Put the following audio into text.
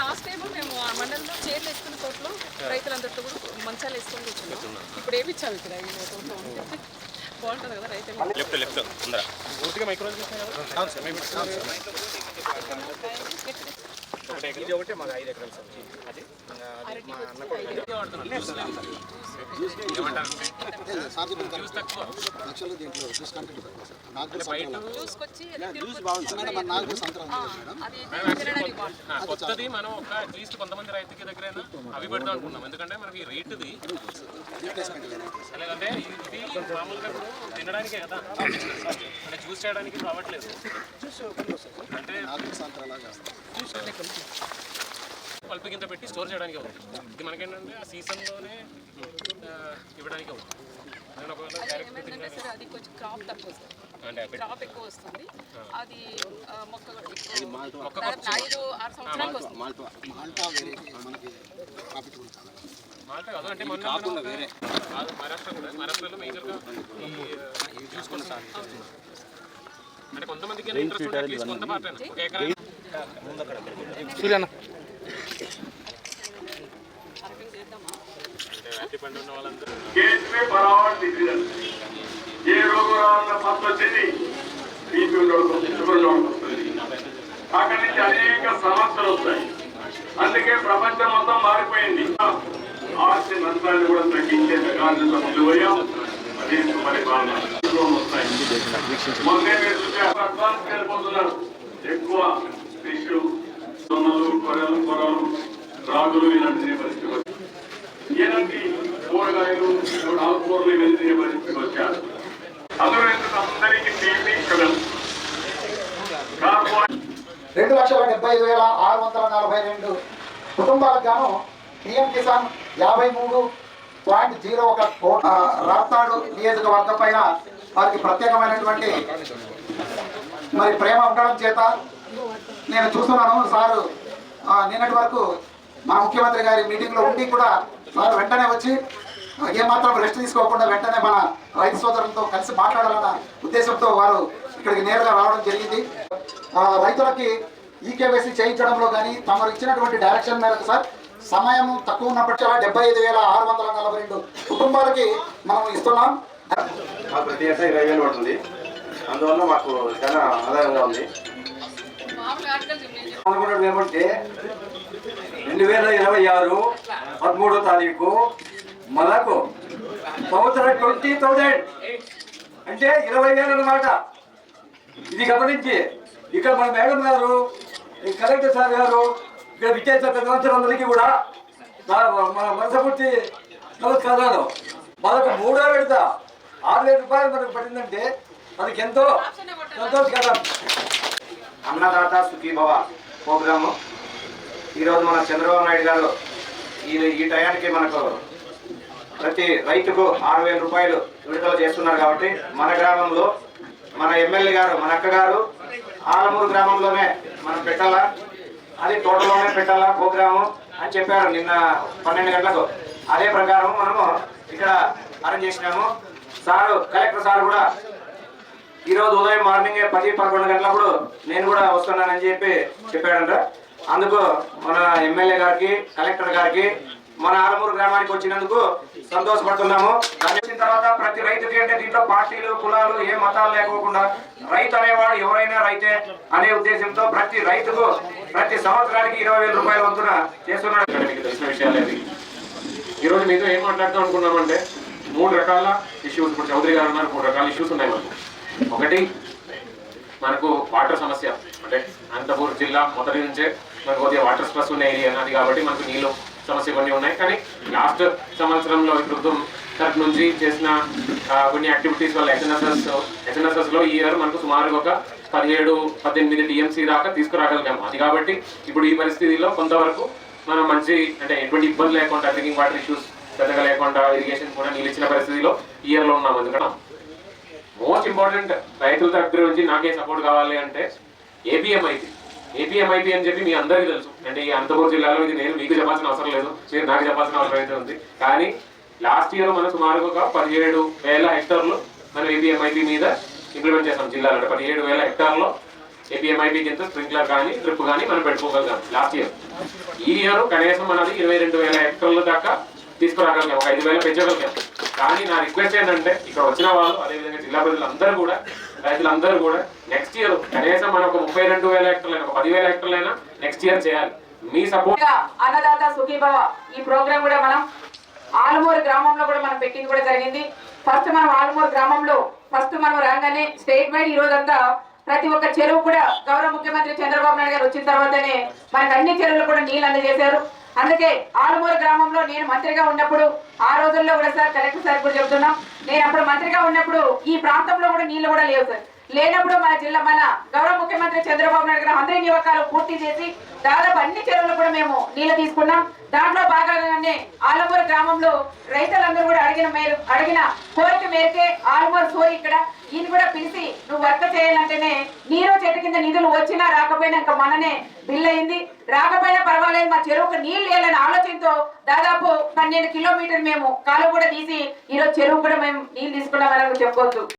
Last time మేము ఆ మండలంలో చైర్లు వేసుకున్న తోటలో రైతులందరితో కూడా మంచాలు వేసుకొని కూర్చున్నాం. ఇప్పుడు ఏమి ఇచ్చాము ఇక్కడ బాగుంటుంది కదా రైతులు. ఇది ఒకటే మాకు 5 ఎకరాలు సార్. అది మా అన్న కూడా కొత్తది మనం ఒక అట్లీస్ట్ కొంతమంది రైతుకి దగ్గర అవి పెడదాం అనుకున్నాం. ఎందుకంటే మనకి రేటుది ఎలాగంటే ఇది మామూలుగా తినడానికే కదా, అంటే జ్యూస్ చేయడానికి రావట్లేదు. అంటే పల్పు కింద పెట్టి స్టోర్ చేయడానికి అవుతుంది. ఇది మనకేంటంటే ఆ సీజన్లోనే ఇవ్వడానికి అవుతుంది. అది కొంచెం క్రాప్ తక్కువ వస్తుంది, క్రాప్ ఎక్కువ వస్తుంది. అది మొక్క 5-6 సంవత్సరాలకు వస్తుంది. మాల్టా కాదు అంటే మొన్న మహారాష్ట్రలో మేజర్గా చూసుకుంటాం సార్. అంటే కొంతమందికి ఇంట్రెస్ట్ ఉంటే అట్లీస్ట్ కొంత పార్ట్ అయినా ఒక ఎకరా అరటిపండు ఉన్న వాళ్ళందరూ ఏ రోగాల ఫస్ట్ వచ్చేది అక్కడి నుంచి అనేక సమస్యలు వస్తాయి. అందుకే ప్రపంచం మొత్తం మారిపోయింది. ఆస్తి నష్టాన్ని కూడా తగ్గించే రకాలను ముందు పోయాం. అదే పరిపాలన వస్తాయి. మొన్నే మీరు చూసే అడ్వాన్స్ వెళ్ళిపోతున్నారు. ఎక్కువ ఫిష్, దొమ్మలు, కొరలు, రాగులు ఇలాంటి పరిస్థితి ఇలాంటి కూరగాయలు, ఆకుకూరలు ఇవన్నీ తినే పరిస్థితికి వచ్చారు. అందులో అందరికీ 2,75,642 కుటుంబాలకు గాను పిఎం కిసాన్ 53.01 కోట్ల రాప్తాడు నియోజకవర్గం పైన వారికి ప్రత్యేకమైనటువంటి మరి ప్రేమ ఉండడం చేత నేను చూస్తున్నాను. సారు నిన్నటి వరకు మా ముఖ్యమంత్రి గారి మీటింగ్లో ఉండి కూడా సార్ వెంటనే వచ్చి ఏమాత్రం రెస్ట్ తీసుకోకుండా వెంటనే మన రైతు సోదరులతో కలిసి మాట్లాడాలన్న ఉద్దేశంతో వారు ఇక్కడికి నేరుగా రావడం జరిగింది. రైతులకి ఈకేవైసీ చేయించడంలో కానీ తమరు ఇచ్చినటువంటి డైరెక్షన్ మేరకు సార్ సమయం తక్కువ ఉన్నప్పటికీ 75,642 కుటుంబాలకి మనం ఇస్తున్నాం. ప్రతి ఏటా 20,000 పడుతుంది. అందువల్ల మాకు చాలా ఆదాయంగా ఉంది. ఏమంటే 2026 13వ తారీఖు మనకు సంవత్సరం 20,000 అంటే 20,000 అన్నమాట. ఇది గమనించి ఇక్కడ మన మేడం గారు, కలెక్టర్ సార్ గారు, ఇక్కడ విచ్చేసిన పెద్దలందరికీ కూడా మన మనసపూర్తి నమస్కారాలు. మనకు 3వ విడత 6,000 రూపాయలు మనకు పడిందంటే మనకి ఎంతో సంతోషకరం. అన్నదాత సుఖీభవ ప్రోగ్రాము ఈరోజు మన చంద్రబాబు నాయుడు గారు ఈ టయానికి మనకు ప్రతి రైతుకు 6,000 రూపాయలు విడుదల చేస్తున్నారు. కాబట్టి మన గ్రామంలో మన ఎమ్మెల్యే గారు, మన అక్క గారు ఆలమూరు గ్రామంలోనే మనం పెట్టాలా, అది తోటలోనే పెట్టాలా ప్రోగ్రాము అని చెప్పారు నిన్న 12 గంటలకు. అదే ప్రకారం మనము ఇక్కడ అరేంజ్ చేసినాము. సారు కలెక్టర్ సార్ కూడా ఈరోజు ఉదయం మార్నింగ్ 10-11 గంటలప్పుడు నేను కూడా వస్తున్నానని చెప్పాడంట. అందుకు మన ఎమ్మెల్యే గారికి, కలెక్టర్ గారికి, మన ఆలమూరు గ్రామానికి వచ్చినందుకు సంతోషపడుతున్నాము. దాని వచ్చిన తర్వాత ప్రతి రైతుకి అంటే దీంట్లో పార్టీలు, కులాలు, ఏ మతాలు లేకోకుండా రైతు అనేవాడు ఎవరైనా రైతే అనే ఉద్దేశంతో ప్రతి రైతుకు ప్రతి సంవత్సరానికి 20,000 రూపాయల వంతున చేస్తున్నాడు. తెలిసిన విషయాలు అవి. ఈరోజు మీతో ఏం మాట్లాడుతూ అనుకున్నామంటే 3 రకాల ఇష్యూస్, ఇప్పుడు చౌదరి గారు ఉన్నారు, 3 రకాల ఇష్యూస్ ఉన్నాయి మనకు. ఒకటి మనకు వాటర్ సమస్య, అంటే అనంతపూర్ జిల్లా మొదటి నుంచే మనకు కొద్దిగా వాటర్ స్ట్రెస్ ఉన్న ఏరియా అది. కాబట్టి మనకు నీళ్ళు సమస్య కొన్ని ఉన్నాయి. కానీ లాస్ట్ సంవత్సరంలో ప్రభుత్వం తరఫు నుంచి చేసిన కొన్ని యాక్టివిటీస్ వల్ల ఎస్ఎన్ఎస్ఎస్లో ఈ ఇయర్ మనకు సుమారుగా ఒక 17-18 టీఎంసీ దాకా తీసుకురాగలిగాము. అది కాబట్టి ఇప్పుడు ఈ పరిస్థితిలో కొంతవరకు మనం మంచి అంటే ఎటువంటి ఇబ్బంది లేకుండా డ్రింకింగ్ వాటర్ ఇష్యూస్ పెద్దగా లేకుండా ఇరిగేషన్ కూడా నీళ్ళు ఇచ్చిన పరిస్థితిలో ఈ ఇయర్లో ఉన్నాము. ఎందుకంటే మోస్ట్ ఇంపార్టెంట్ రైతుల దగ్గర నుంచి నాకే సపోర్ట్ కావాలి అంటే ఏపీఎంఐపీ అని చెప్పి మీ అందరికీ తెలుసు. అంటే ఈ అనంతపురం జిల్లాలో ఇది నేను మీకు చెప్పాల్సిన అవసరం లేదు, మీరు నాకు చెప్పాల్సిన అవసరం అయితే ఉంది. కానీ లాస్ట్ ఇయర్ మనం సుమారుగా ఒక 17,000 హెక్టార్లు మనం ఏపీఎంఐపీ మీద ఇంప్లిమెంట్ చేస్తాం జిల్లాలో. అంటే 17,000 హెక్టార్లో ఏపీఎంఐబీ కింద స్ప్రింక్లర్ కానీ డ్రిప్ కానీ మనం పెట్టుకోగలిగాం లాస్ట్ ఇయర్. ఈ ఇయర్ కనీసం మనది 22,000 హెక్టార్ల దాకా తీసుకురాగలిగాం, ఒక 5,000 పెంచగలిగాం. కానీ నా రిక్వెస్ట్ ఏంటంటే ఇక్కడ వచ్చిన వాళ్ళు అదేవిధంగా జిల్లా ప్రజలందరూ కూడా రైతులందరూ కూడా నెక్స్ట్ ఇయర్ కనీసం మనం ఒక 32,000 హెక్టార్లైనా ఒక 10,000 హెక్టార్లైనా నెక్స్ట్ ఇయర్ చేయాలి. మీ సపోర్ట్. అన్నదాత సుఖీభవ ఈ ప్రోగ్రామ్ కూడా మనం ఆలమూరు గ్రామంలో కూడా మనం పెట్టింది కూడా జరిగింది. ఫస్ట్ మనం ఆలమూరు గ్రామంలో మనం రాగానే స్టేట్ వైడ్ ఈ రోజంతా ప్రతి ఒక్క చెరువు కూడా గౌరవ ముఖ్యమంత్రి చంద్రబాబు నాయుడు గారు వచ్చిన తర్వాతనే మనకు అన్ని చెరువులు కూడా నీళ్ళు అందజేశారు. అందుకే ఆలమూరు గ్రామంలో నేను మంత్రిగా ఉన్నప్పుడు ఆ రోజుల్లో కూడా సార్ కలెక్టర్ సార్ కూడా చెప్తున్నాం, నేను అప్పుడు మంత్రిగా ఉన్నప్పుడు ఈ ప్రాంతంలో కూడా నీళ్లు కూడా లేవు సార్. లేనప్పుడు మన గౌరవ ముఖ్యమంత్రి చంద్రబాబు నాయుడు గారు అందరి నియోజకాలు పూర్తి చేసి దాదాపు అన్ని చెరువులు కూడా మేము నీళ్లు తీసుకున్నాం. దాంట్లో భాగంగానే ఆలమూరు గ్రామంలో రైతులందరూ కూడా అడిగిన కోరిక మేరకే ఆలమూరు సోరి ఇక్కడ ఈయన కూడా పిలిచి నువ్వు వర్క్ చేయాలంటేనే నీరు చెట్టు కింద నిధులు వచ్చినా రాకపోయినా ఇంకా మననే బిల్ అయింది. రాకపోయినా పర్వాలేదు మా చెరువుకు నీళ్లు వేయాలనే ఆలోచనతో దాదాపు 12 కిలోమీటర్లు మేము కాలువ కూడా తీసి ఈరోజు చెరువు కూడా మేము నీళ్లు తీసుకున్నామని చెప్పుకోవచ్చు.